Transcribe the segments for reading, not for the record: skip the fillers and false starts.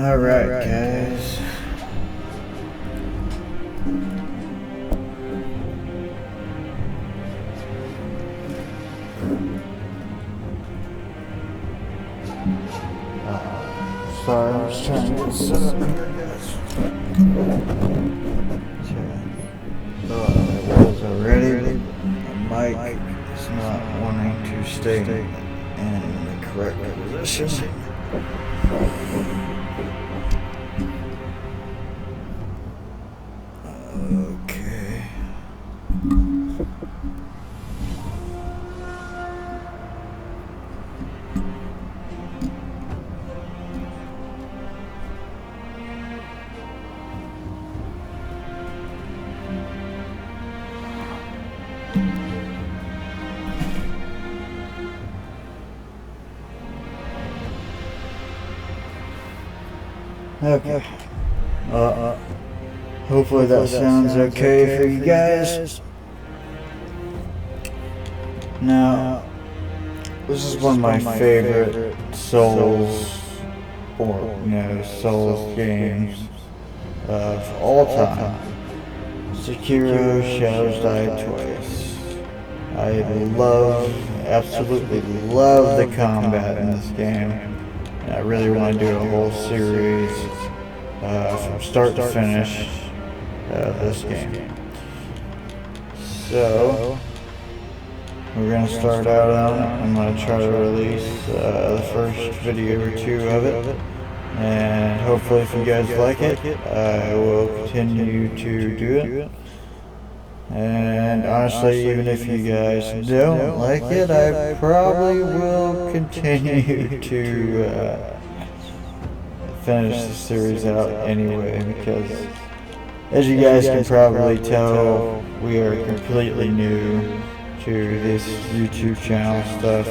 Alright, guys. Sorry, I was trying to get set up here, guys. I was already. My mic is not wanting to stay in the correct position. Okay. Okay. Hopefully that sounds okay for you guys. Now, this is one of my favorite Souls games of all time. Sekiro Shadows Die Twice. I absolutely love the combat in this game. I really want to do a whole series from start to finish this game. So, we're going to start out on it. I'm going to try to release the first video or two of it. And hopefully if you guys like it, I will continue to do it. And honestly, even if you guys don't like it, I probably will continue to finish the series out anyway, because as you guys can probably tell, we are completely new to this YouTube channel stuff.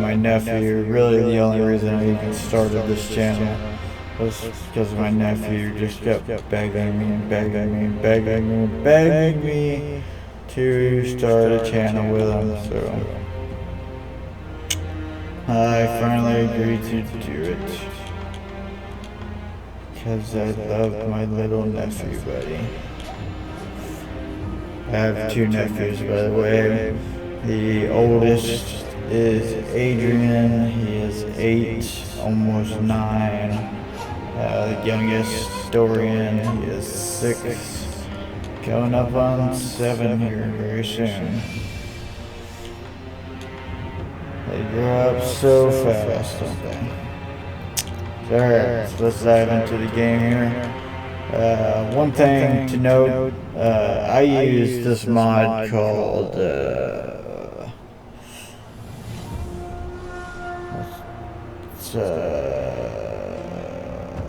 My nephew, really the only reason I even started this channel was because my nephew just kept begging me to start a channel with him, so I finally agreed to do it because I love my little nephew, buddy. I have two nephews, by the way. The oldest is Adrian. He is 8, almost 9. The youngest, Dorian, he is 6, going up on 7 here very soon. They grow up so fast, don't they? Alright, so let's dive into the game here. One thing to note, I use this mod called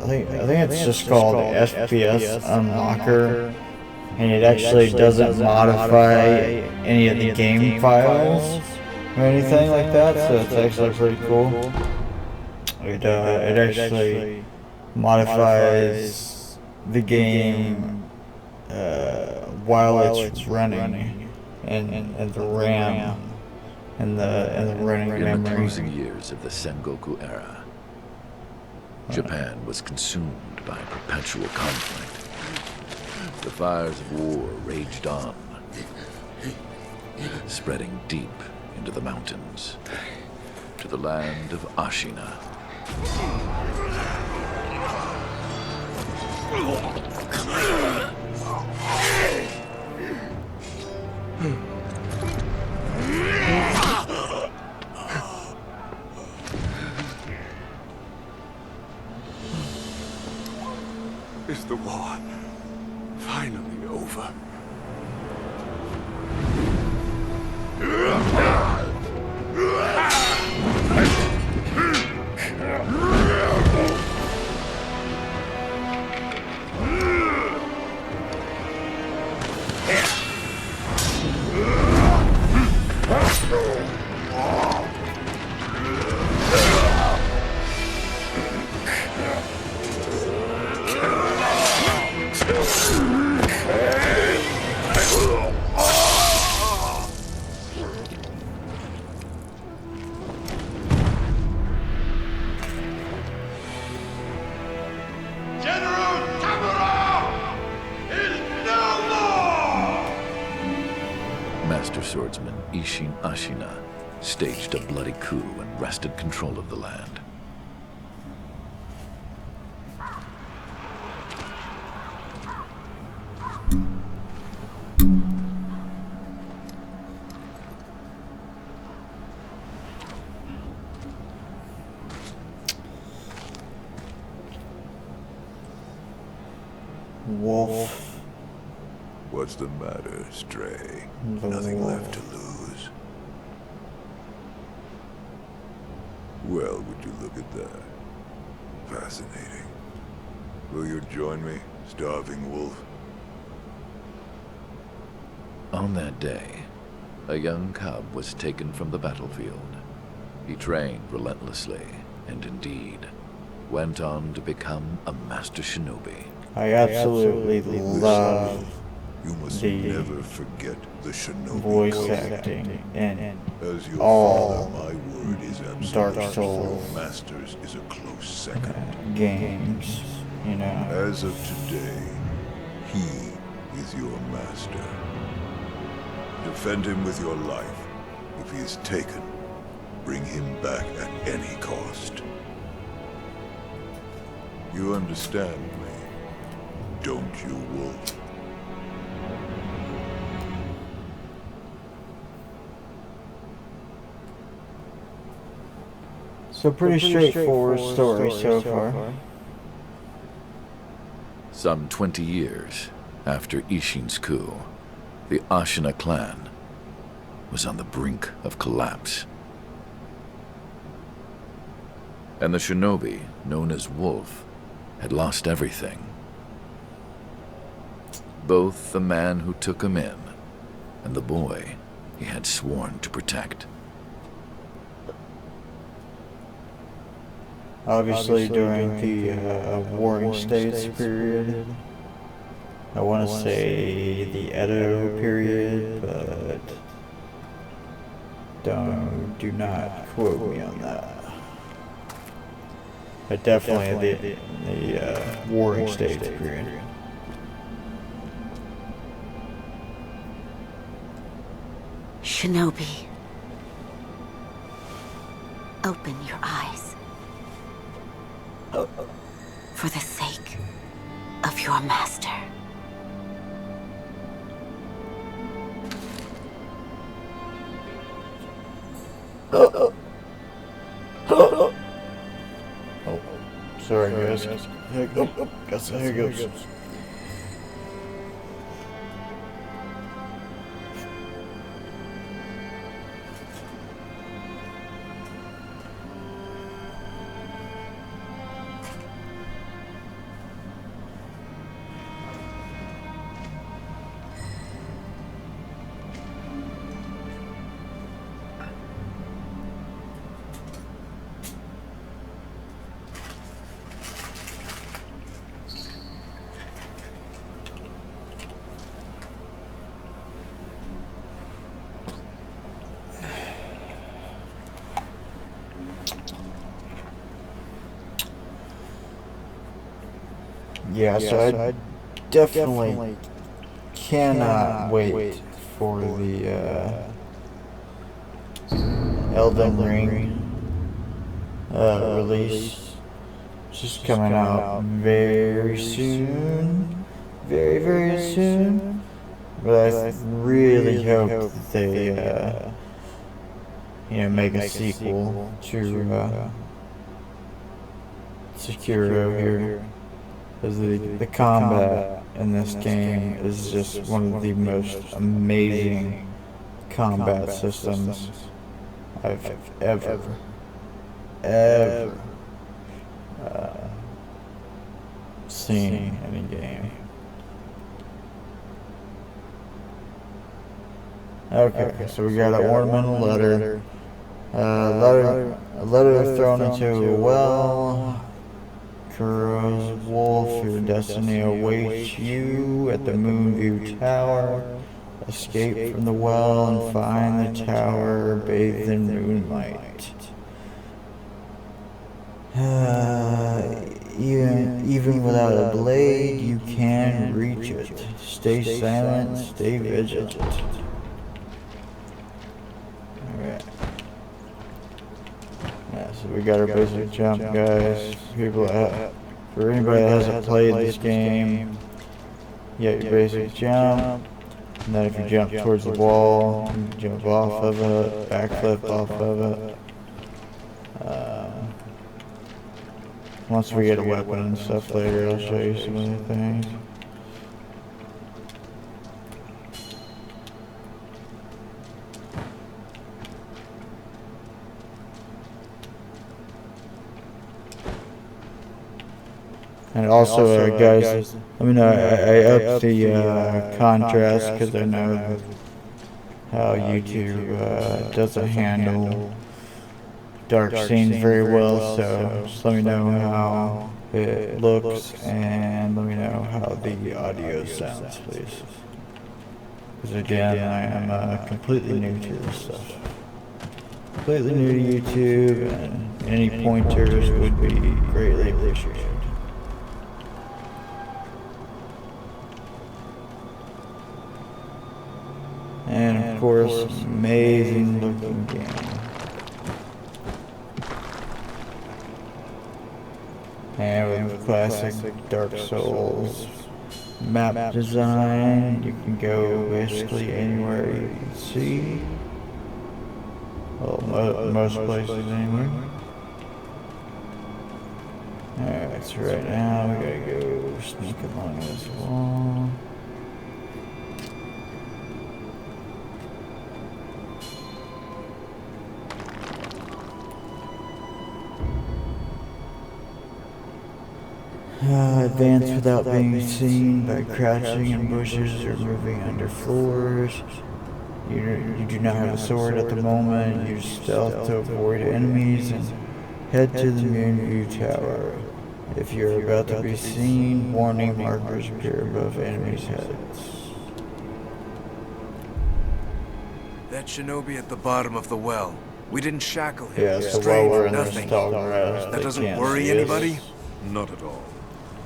I think it's just called FPS Unlocker, and it actually doesn't modify any of the game files or anything like that, so it's actually pretty cool. It actually modifies the game while it's running, and the RAM and the running memory. In the closing years of the Sengoku era, Japan was consumed by perpetual conflict. The fires of war raged on, spreading deep into the mountains, to the land of Ashina. Is the war finally over? master swordsman Isshin Ashina staged a bloody coup and wrested control of the land. Wolf. What's the matter, Stray? The Nothing wolf. left to lose. Well, would you look at that? Fascinating. Will you join me, starving wolf? On that day, a young cub was taken from the battlefield. He trained relentlessly, and indeed, went on to become a master shinobi. I absolutely love You must the never forget the shinobi voice code. acting in As your all father, my word is Dark absolute. Souls Your master's is a close second. games, you know. As of today, he is your master. Defend him with your life. If he is taken, bring him back at any cost. You understand me, don't you, Wolf? So pretty straightforward story so far. Some 20 years after Isshin's coup, the Ashina clan was on the brink of collapse. And the shinobi, known as Wolf, had lost everything. Both the man who took him in and the boy he had sworn to protect. Obviously during the Warring States period. I want to say the Edo period, but do not quote me on that. But definitely the Warring States period. Shinobi, open your eyes. For the sake of your master. Oh, sorry guys. Here goes. Yeah, so I definitely cannot wait for the Elden Ring release. It's just coming out very soon. Very, very soon. But I really hope that they make a sequel to Sekiro here. Because the combat in this game is just one of the most amazing combat systems I've ever seen in a game. Okay, so we got an ornamental letter. A letter thrown into a well. Kuro's wolf, your destiny awaits you at the Moonview Tower. Escape from the well and find the tower bathed in moonlight. Even without a blade, you can reach it. Stay silent, stay vigilant. So we got our basic jump, guys. For anybody that hasn't played this game, you got your basic jump. And then if you jump towards the wall, you can jump off of it, backflip off of it. Once we get a weapon and stuff later, I'll show you some other things. And also, guys, let me know, I upped the contrast because I know how YouTube doesn't handle dark scenes very well, so just let me know how it looks and let me know how the audio sounds, please. Because again, I am completely new to this stuff. Completely new to YouTube, and any pointers would be greatly appreciated. And of course, amazing looking game. And with classic Dark Souls map design, you can go basically anywhere you can see. Well, most places anyway. Alright, so right now we gotta go sneak along this wall. Advance without being seen by crouching in bushes or moving under floors. You do not have a sword at the moment. Use stealth to avoid enemies and head to the main view tower. If you are about to be seen, warning markers appear above enemies' heads. That shinobi at the bottom of the well. We didn't shackle him. Yeah, so while we're in this nothing. tall grass, That they doesn't can't worry see anybody? us. Not at all.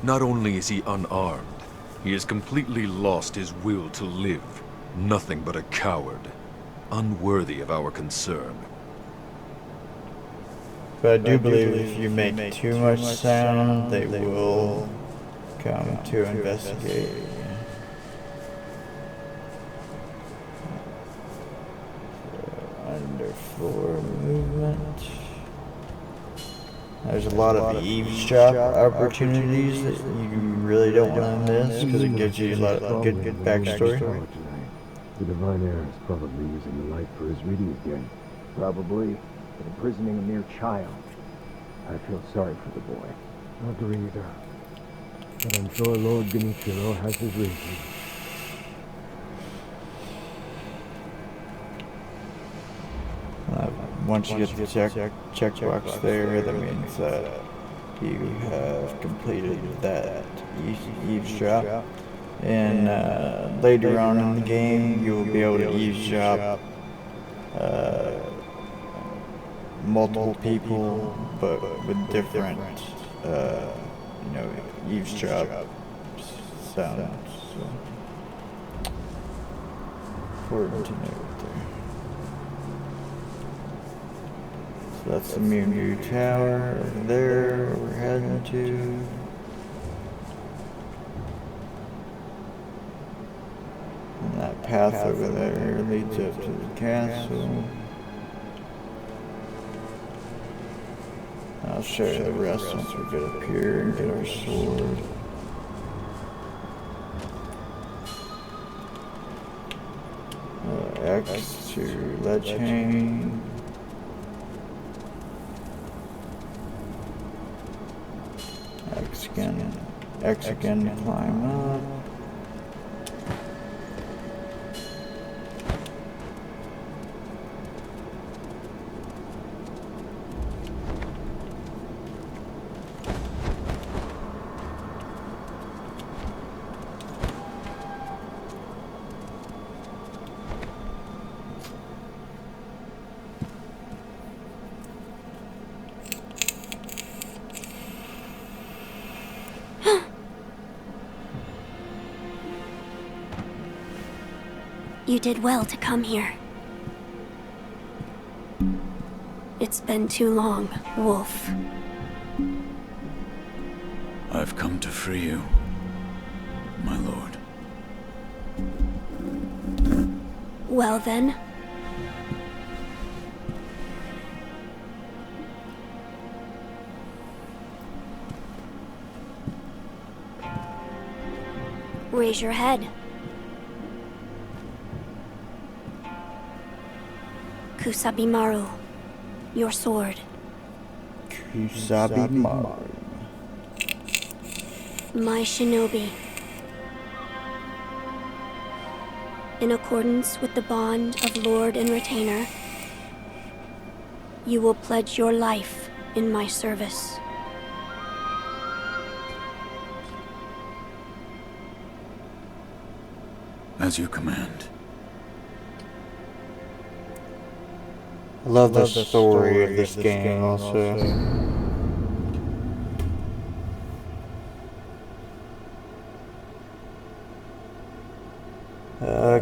Not only is he unarmed, he has completely lost his will to live. Nothing but a coward. Unworthy of our concern. But I do believe if you make too much sound, they will come to investigate. Underfloor movement. There's a lot of eavesdrop opportunities that you really don't want to miss because it gives you a lot of good backstory. The Divine Heir is probably using the light for his reading again. Probably, but imprisoning a mere child. I feel sorry for the boy. Agreed. But I'm sure Lord Genichiro has his reasons. Once you get the checkbox there, that means that you have completed that eavesdrop. And later on in the game, you will be able to eavesdrop multiple people, but with different, eavesdrop sounds. So, important to note there. So that's the Mewtwo Tower over there we're heading to. And that path over there leads up to the castle. I'll show you the rest once we get up here and get our sword. X to ledge hang. X again to climb up. You did well to come here. It's It's been too long, Wolf. I've come to free you, my lord. Well then. Raise your head. Kusabimaru, your sword. Kusabimaru. My shinobi. In accordance with the bond of Lord and Retainer, you will pledge your life in my service. As you command. I love the story of this game also.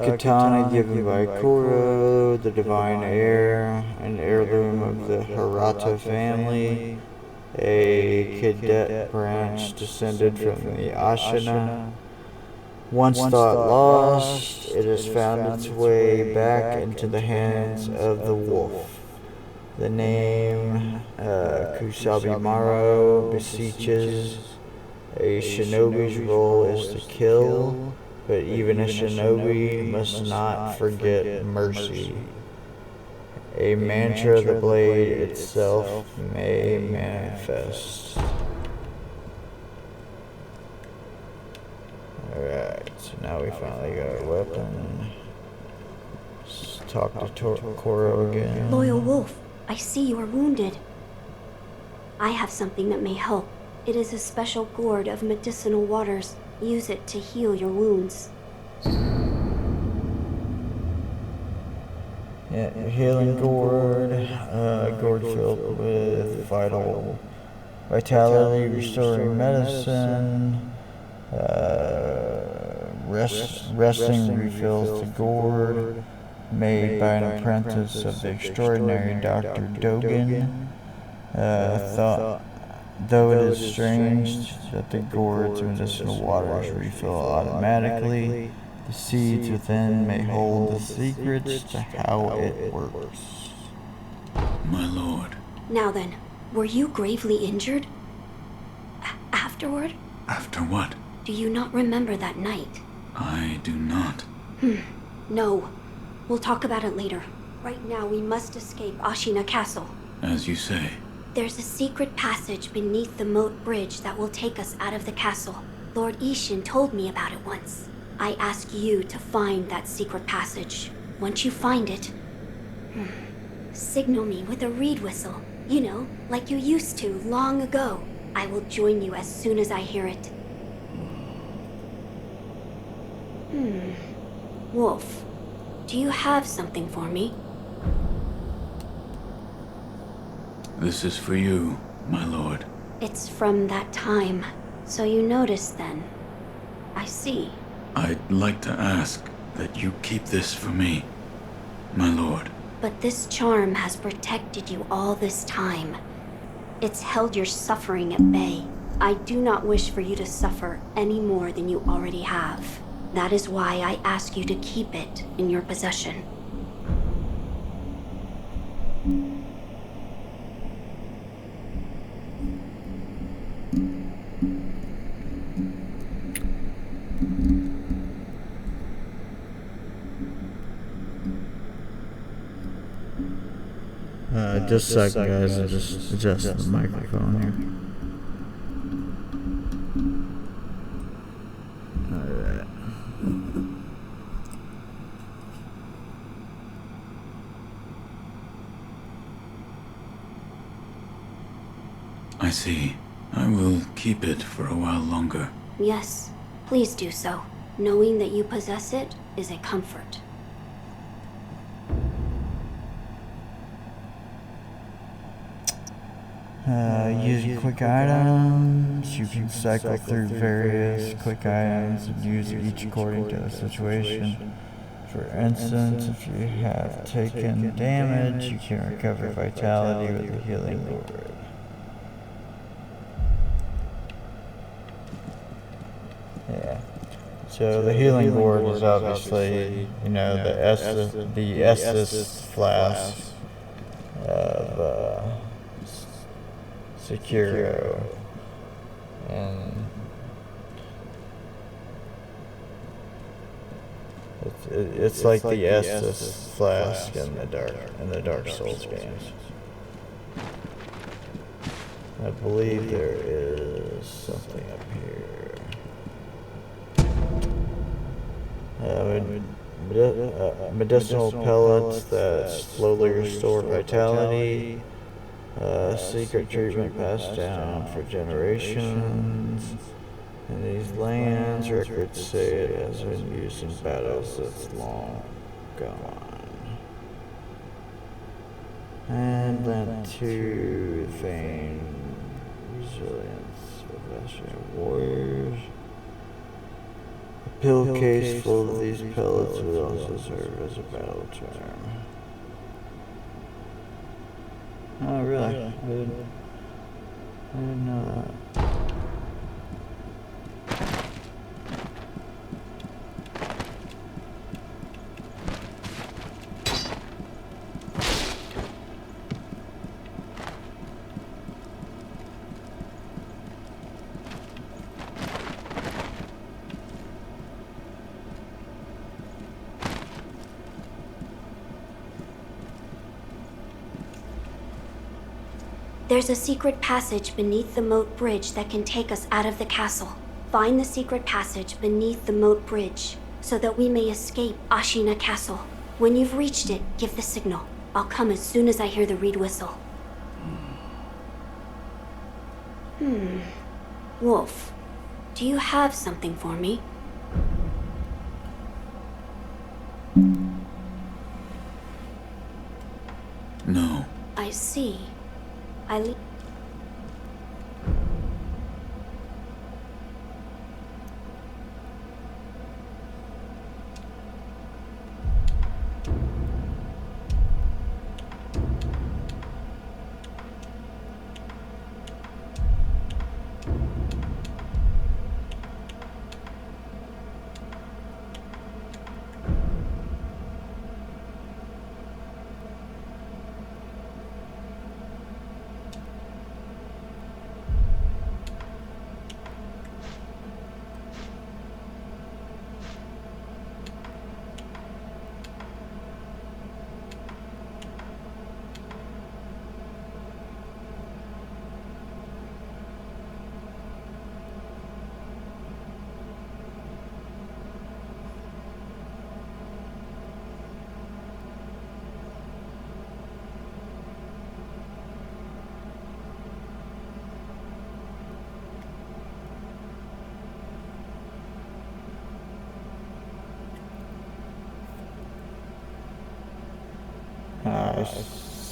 Katana given by Koro, the divine heir, an heirloom of the Hirata family, a cadet branch descended from the Ashina. Once thought lost, it has found its way back into the hands of the wolf. The name Kusabimaru beseeches. A shinobi's role is to kill, but even a shinobi must not forget mercy. A mantra of the blade itself may manifest. Alright, so now we finally got our weapon. Let's talk to Koro again. Loyal Wolf, I see you are wounded. I have something that may help. It is a special gourd of medicinal waters. Use it to heal your wounds. Yeah, healing gourd. Gourd filled with vitality restoring medicine. Resting refills the gourd, made by an apprentice of the extraordinary Dr. Dogen. Though it is strange that the gourd's medicinal waters refill automatically, the seeds within may hold the secrets to how it works. My lord. Now then, were you gravely injured? Afterward? After what? Do you not remember that night? I do not. No. We'll talk about it later. Right now we must escape Ashina Castle. As you say. There's a secret passage beneath the moat bridge that will take us out of the castle. Lord Ishin told me about it once. I ask you to find that secret passage. Once you find it, signal me with a reed whistle. You know, like you used to long ago. I will join you as soon as I hear it. Wolf, do you have something for me? This is for you, my lord. It's from that time. So you noticed then. I see. I'd like to ask that you keep this for me, my lord. But this charm has protected you all this time. It's held your suffering at bay. I do not wish for you to suffer any more than you already have. That is why I ask you to keep it in your possession. Just a second, guys. I just adjusted the microphone here. Alright. I see. I will keep it for a while longer. Yes, please do so. Knowing that you possess it is a comfort. Using quick items, you can cycle through various quick items and use each according to the situation. For instance, if you have taken damage, you can recover vitality with the healing word. Yeah. So the healing gourd is obviously, the Estus flask of Sekiro, and it's like the Estus flask in the Dark Souls games. I believe there is something up here. Medicinal pellets that slowly restore vitality. Secret treatment passed down for generations. In these lands, records say it has been used in battles that's long gone. And lent to the famed resilience of Ashen warriors. A pill case full of these pellets would also serve as a battle term. Oh, really? I didn't know that. There's a secret passage beneath the moat bridge that can take us out of the castle. Find the secret passage beneath the moat bridge so that we may escape Ashina Castle. When you've reached it, give the signal. I'll come as soon as I hear the reed whistle. Wolf, do you have something for me? No. I see. I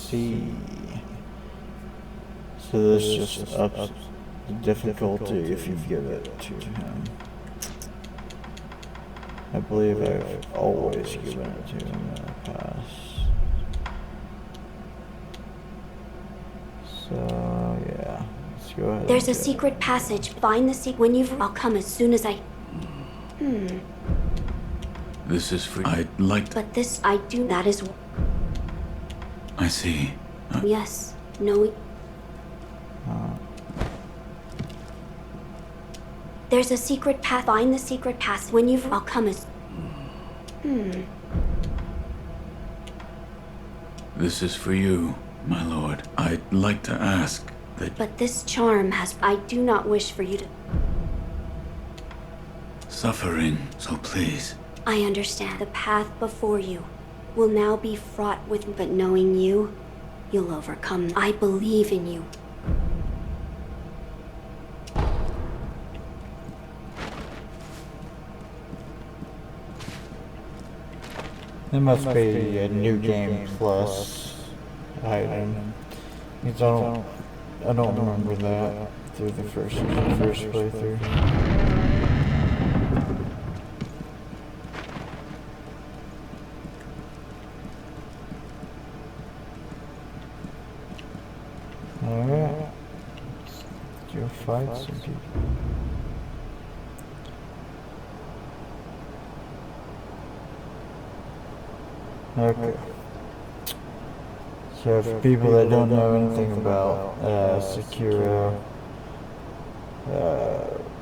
see. So this just ups the difficulty if you give it to him. I believe I've always given it to him in the past. So yeah, let's go ahead. There's a secret passage. Find the secret. I'll come as soon as I... This is for... I'd like to... But this, I do... That is... I see. Yes. No... There's a secret path. Find the secret path. When you've... I'll come as... This is for you, my lord. I'd like to ask that... But this charm has... I do not wish for you to... Suffering, so please. I understand. The path before you will now be fraught with... But knowing you, you'll overcome. I believe in you. There must be a new game plus item. I don't remember that through the first playthrough. fight some people. Okay. So for people that don't know anything about Sekiro,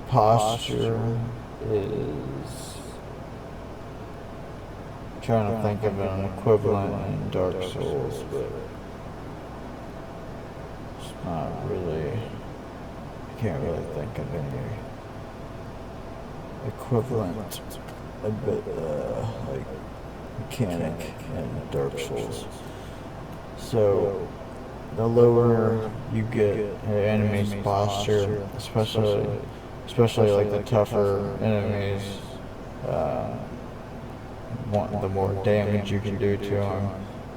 posture is... I'm trying to think of an equivalent in Dark Souls, but it's not really... I can't really think of any equivalent like mechanic in Dark Souls. So the lower you get an enemy's posture, especially like the tougher enemies, the more damage you can do to them,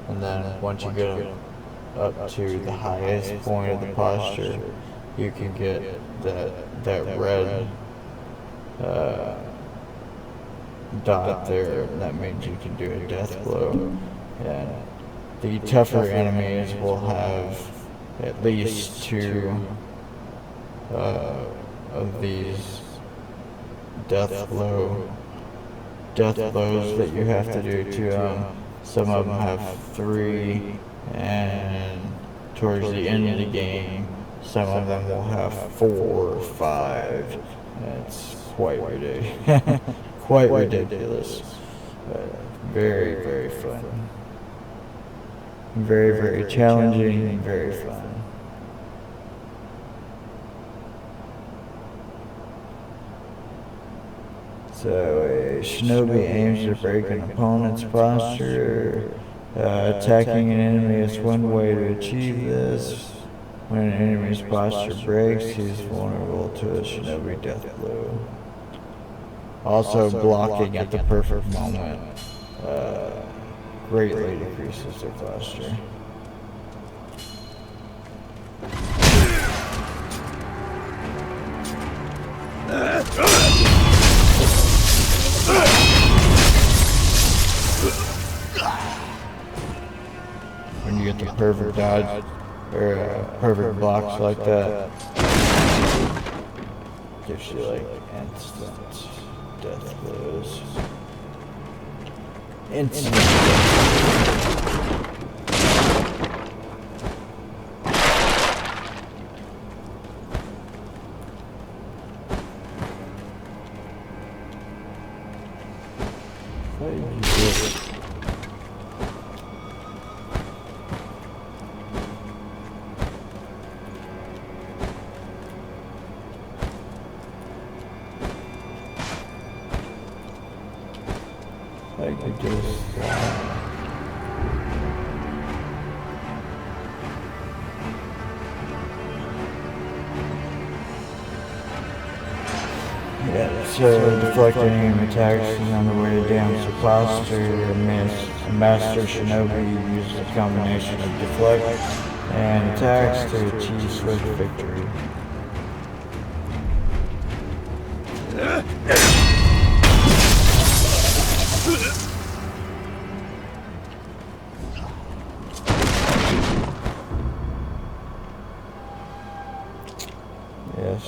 and then once you get up to the highest point of the posture, you can get that red dot there, and that means you can do a death blow. And the tougher enemies will have at least 2 of these death blows that you have to do to them. Some of them have 3, and towards the end of the game, some of them will have 4 or 5. It's quite ridiculous. Quite ridiculous. But very, very fun. Very, very challenging and very fun. So a shinobi aims to break an opponent's posture. Attacking an enemy is one way to achieve this. When an enemy's posture breaks, he's vulnerable to a shinobi death blow. Also, blocking at the perfect moment greatly decreases their posture. When you get the perfect dodge, or perfect blocks like that, gives you like instant death blows. Instant I could just so deflecting aim attacks is on the way to damage the posture. A master shinobi uses a combination of deflect and attacks to achieve swift victory.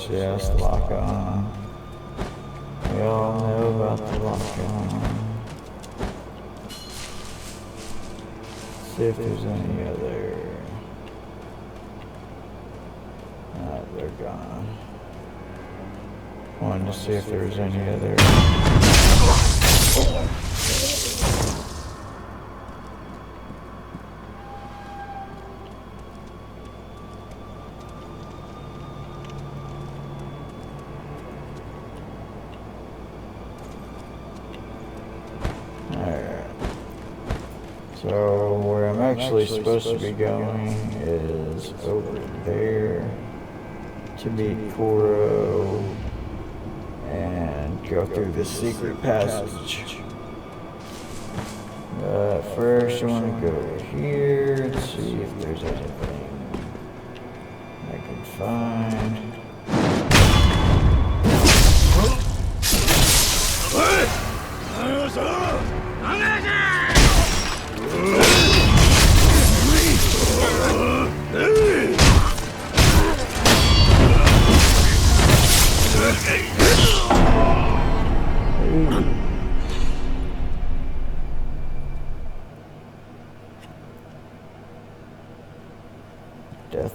Yes, lock on. We all know about the lock on. See if there's any other. They're gone. Wanted to see if there was any other. So where I'm actually supposed to be going is over there to meet Koro and go through the secret passage. First I want to go here and see if there's anything I can find.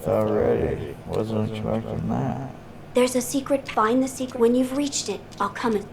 already. Wasn't expecting that. There's a secret. Find the secret. When you've reached it, I'll come and...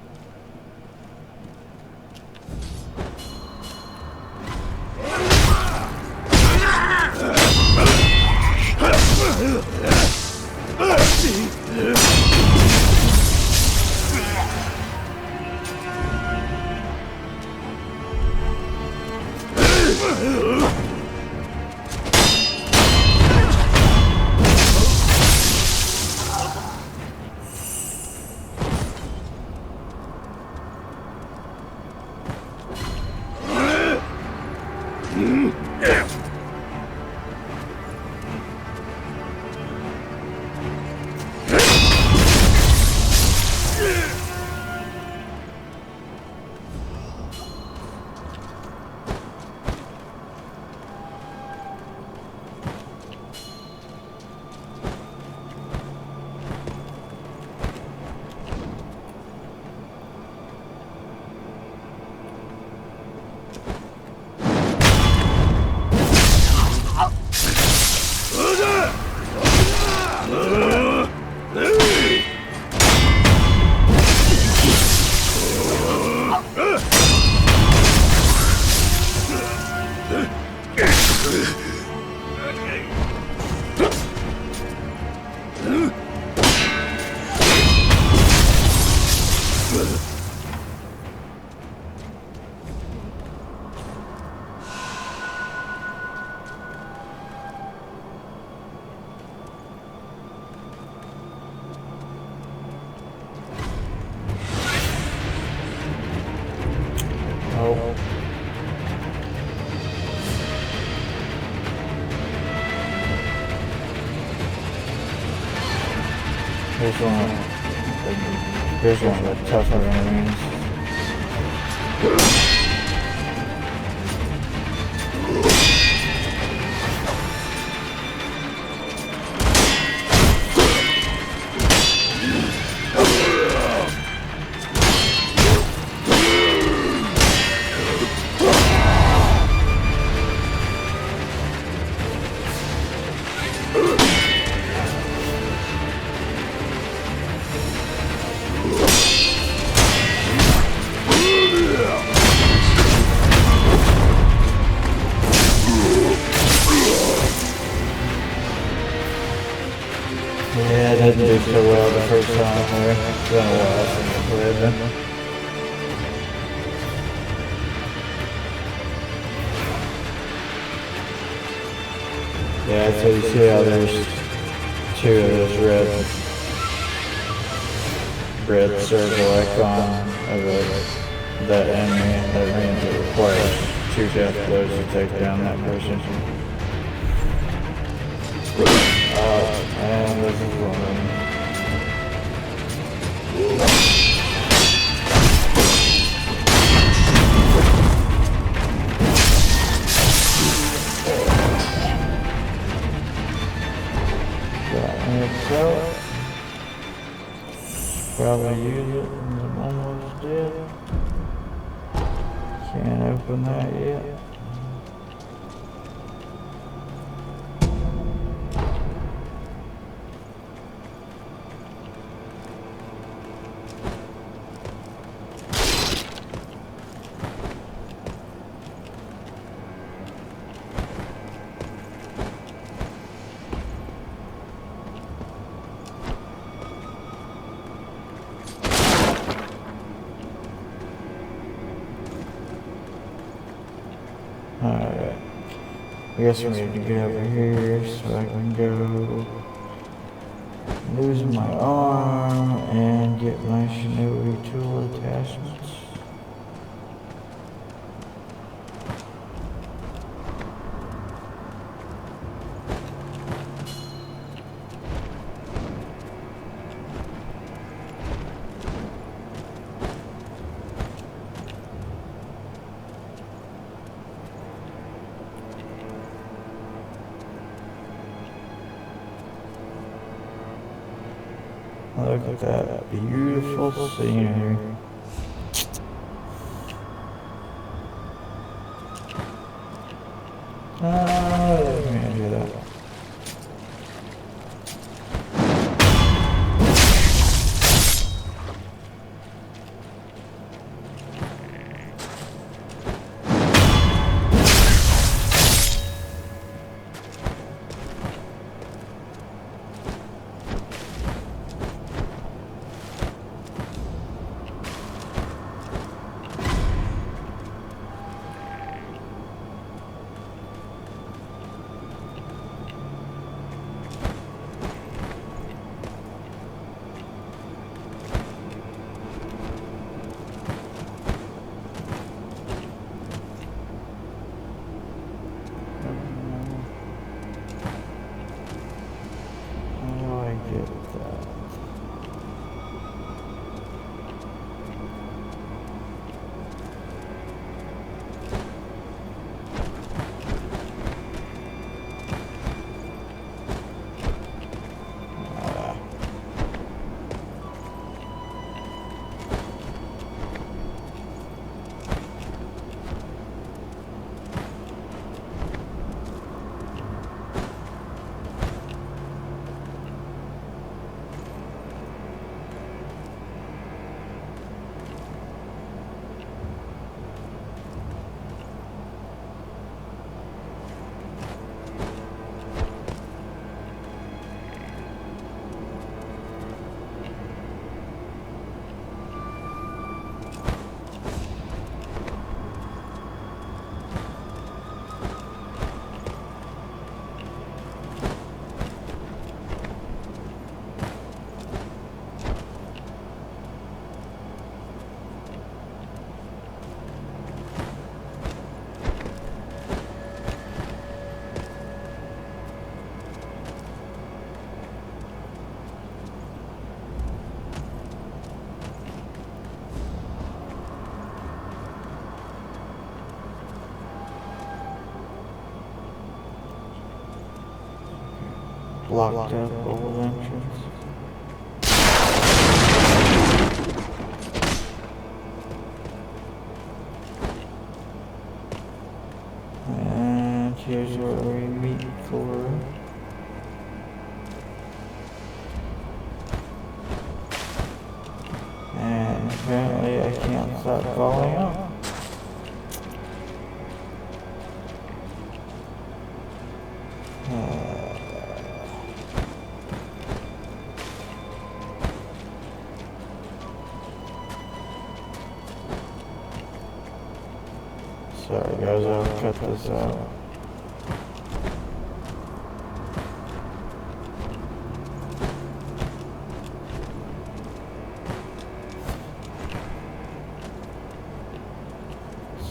Oh. Here's one of the tougher enemies. Yeah, it didn't do so well the first time there. It's been a while since I played them. Yeah, so you see how there's two of those red circle icon of that enemy. That means it requires 2 death blows to take down that person. And this is one. Probably use it when I'm almost dead. Can't open that yet. Alright, I guess we need to get over here so I can go lose my arm and get my shinobi tool attachments. Look at that beautiful scenery. Let me do that. blocked up old entrance. And here's where we meet Cora. And apparently I can't stop falling off. Sorry guys, I'll cut this out.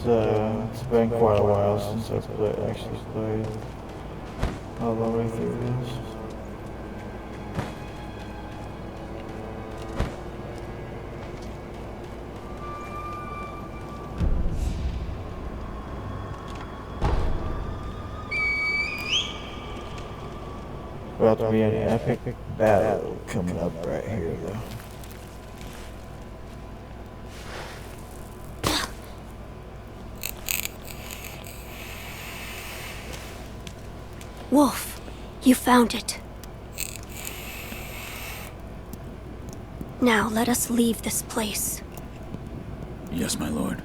So, it's been quite a while since I actually played all the way through this. About to be an epic battle coming up right here though. Wolf, you found it. Now let us leave this place. Yes, my lord.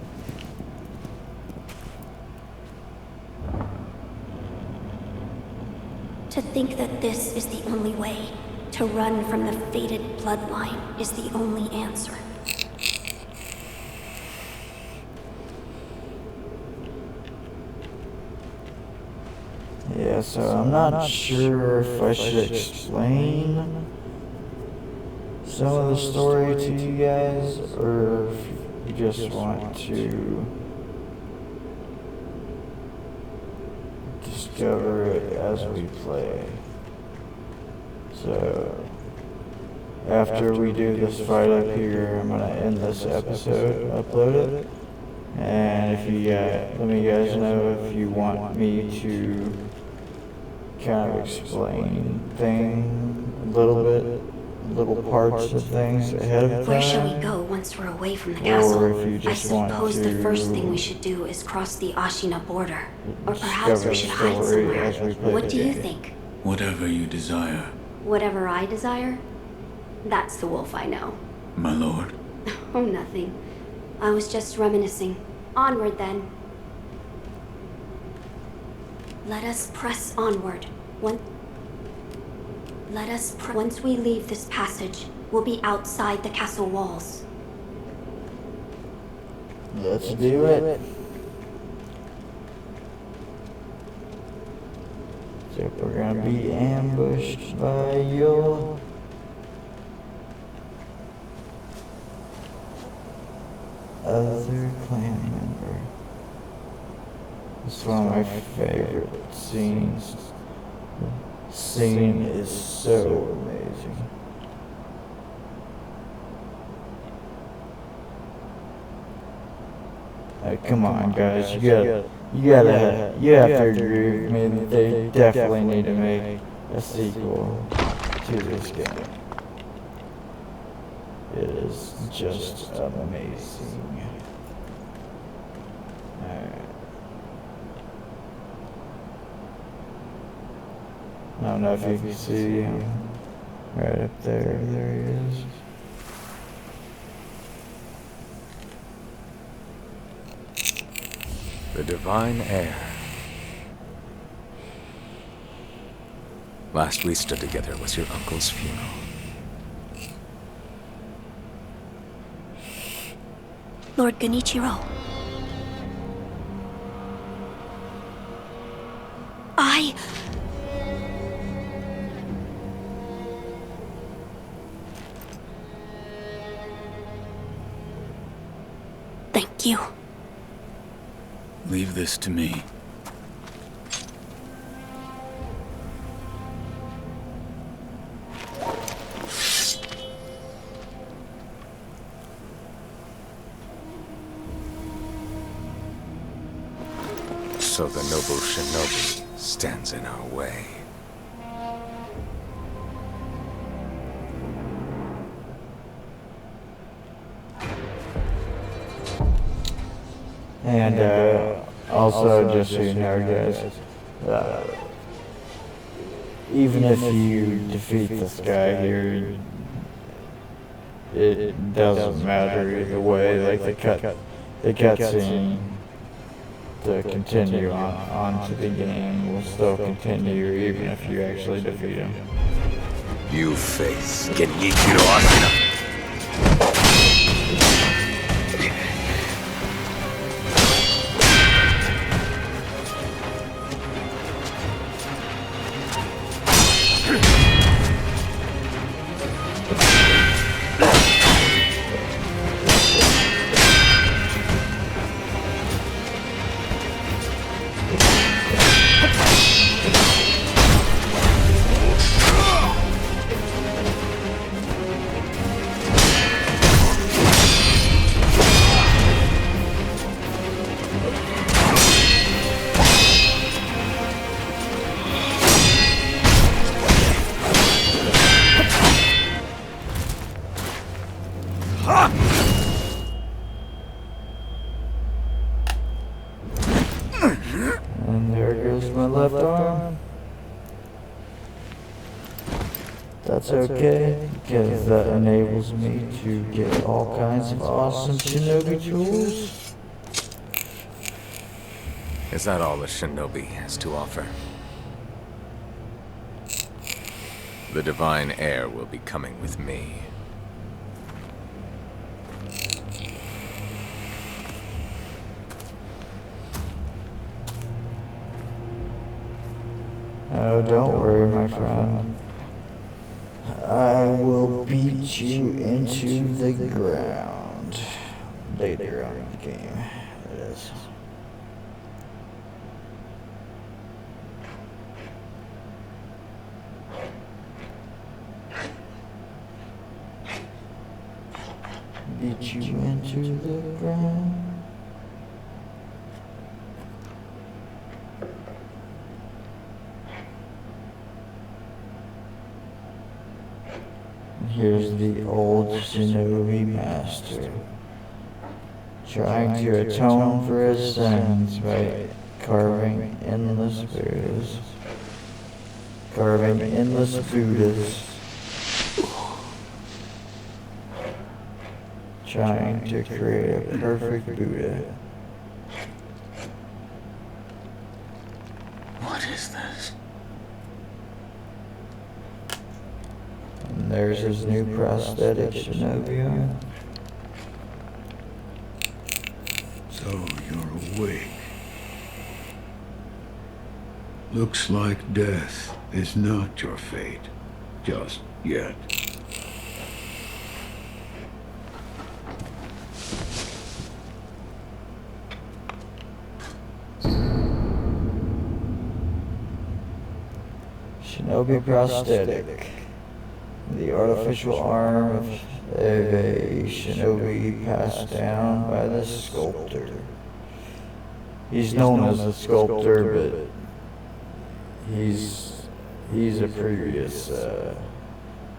To think that this is the only way, to run from the fated bloodline, is the only answer. Yeah, so I'm not sure if I should explain some of the story to you guys, or if you just want to discover it as we play. So, after we do this fight up here, I'm gonna end this episode, upload it, and if you let me guys know if you want me to kind of explain things a little bit, little parts of things ahead of time. Where shall we go once we're away from the castle? Or if you just I suppose want to the first thing we should do is cross the Ashina border. Or perhaps we should hide somewhere. What do you think? Whatever you desire, Whatever I desire? That's the wolf I know. my lord. Oh, nothing. I was just reminiscing. Onward then. Let us press onward. Once we leave this passage, we'll be outside the castle walls. Let's do it. So we're gonna be ambushed by your other clan member. This is one of my favorite scenes. The scene is so amazing. Come on, guys, you have to agree with me that they definitely need to make a sequel to this game. It is just amazing. Alright. I don't know if you can see him right up there. There he is. The divine heir. Last we stood together was your uncle's funeral. Lord Genichiro. Thank you. Leave this to me. So the noble shinobi stands in our way. And also, just so you know, guys, even if you defeat this guy here, it doesn't matter either way. Like the cutscene to continue on to the game will still continue even if you actually defeat him. You face Genichiro Asuna. And there goes my left arm. That's okay, because that enables me to get all kinds of awesome shinobi tools. Is that all the shinobi has to offer? The divine heir will be coming with me. Oh, don't worry, my friend. I will beat you into the ground. Later on in the game, it is. Beat you into the ground. Here's the old shinobi master, trying to atone for his sins by carving endless Buddhas. Trying to create a perfect Buddha. What is this? And there's his new prosthetic shinobi arm. So you're awake. Looks like death is not your fate. Just yet. Shinobi prosthetic. The artificial arm of a shinobi passed down by the sculptor. He's known as the sculptor, but he's a previous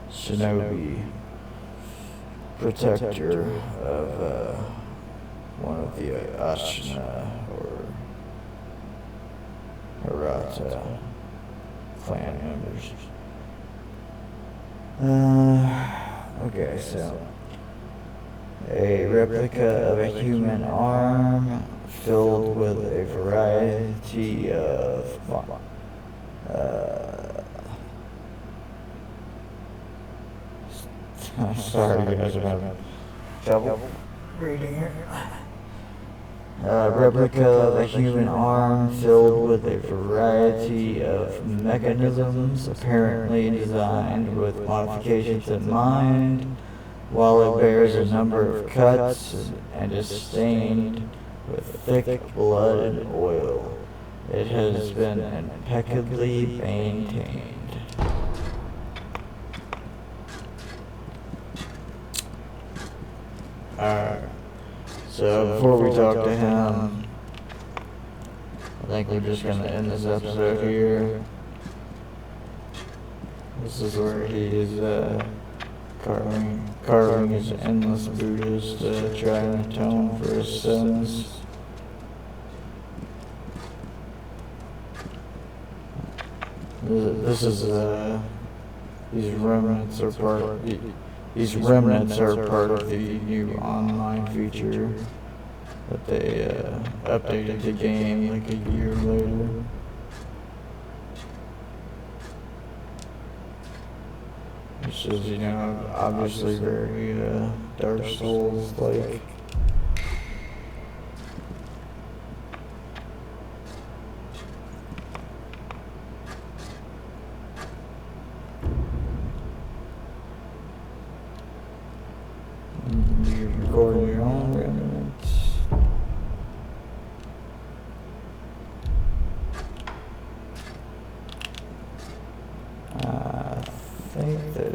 shinobi protector of one of the Ashina or Hirata clan members. Okay, so a replica of a human arm filled with a variety of sorry guys, I'm having trouble reading here. Replica of a human arm filled with a variety of mechanisms apparently designed with modifications in mind. While it bears a number of cuts and is stained with thick blood and oil, it has been impeccably maintained. Alright, so before we talk to him, I think we're just going to end this episode here. This is where he is carving his endless Buddhas to try and atone for his sins. This is these remnants are part of the new online feature that they updated the game like a year later. Which is, you know, obviously very Dark Souls like. You record your own remnants. I think that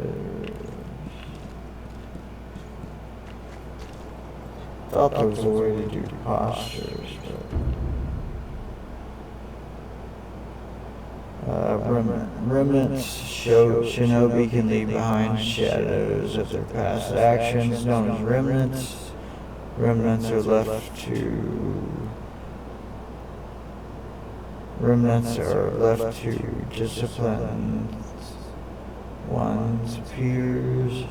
thought there was a way to do postures, but remnants show shinobi can leave behind shadows of their past actions, known as remnants. Remnants are left to discipline one's peers.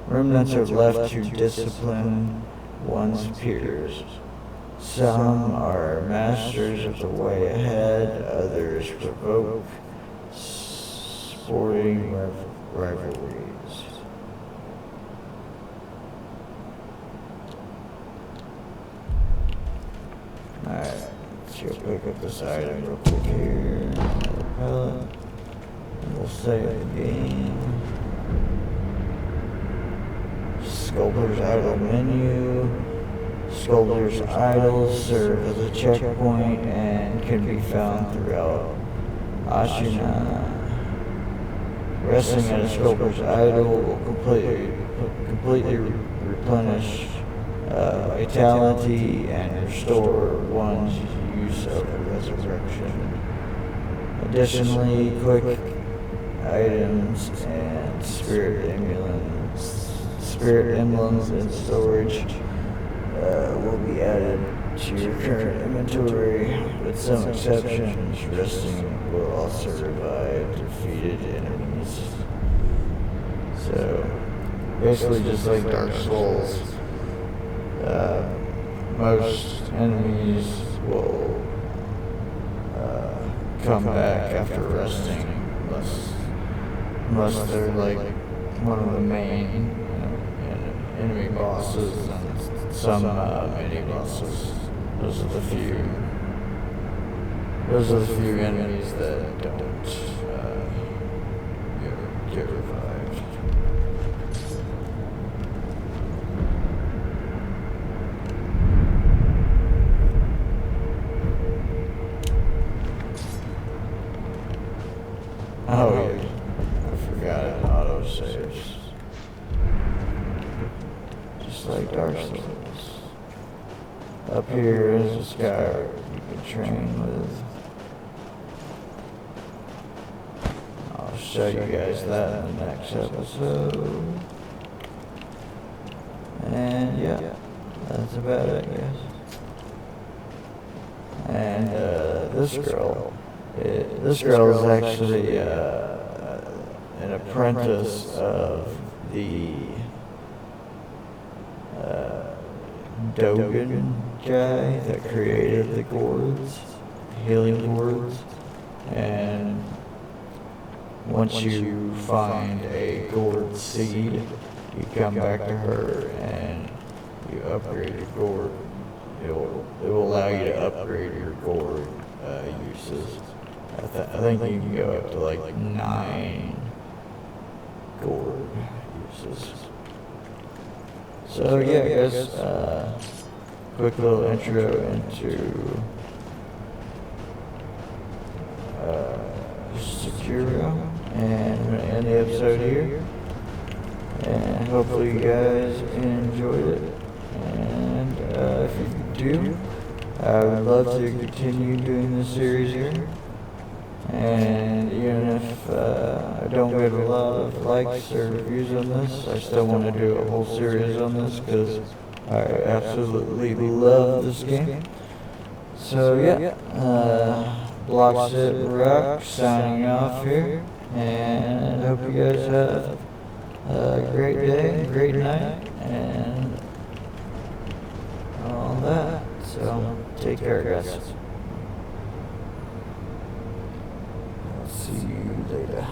Remnants are left to discipline one's peers. Some are masters of the way ahead, others provoke sporting rivalries. Alright, let's go pick up this item real quick here. Another pellet. And we'll save the game. Sculptor's Idol menu. Sculptor's Idols serve as a checkpoint and can be found throughout Ashina. Resting at a Sculptor's Idol will completely replenish vitality and restore one's use of resurrection. Additionally, quick items and spirit emblems in storage will be added to your current inventory. With some exceptions, resting will also revive defeated enemies. So, basically just like Dark Souls, most enemies will come back after resting, unless they're like one of the main enemy bosses and some mini bosses. Those are the few enemies that don't get revived. Oh yeah, I forgot it auto saves. Just like Dark Souls. Up here is this guy you can train with. I'll show you guys that in the next episode. And yeah, that's about it, guys. And this girl is actually an apprentice of the Dogen guy that created the gourds, healing gourds. And once you find a gourd seed, you come back to her and you upgrade your gourd. It will allow you to upgrade your gourd uses. I think you can go up to like 9 gourd uses. So yeah, guys, quick little intro into Sekiro, and I'm gonna end the episode here. And hopefully you guys enjoyed it. And if you do, I would love to continue doing this series here. And even if I don't get a lot of likes or reviews on this, I still want to do a whole series on this because I absolutely love this game. So yeah, Blocks It Rock signing off here, and I hope you guys have a great day, great night, and all that. So take care, guys. I'll see you later.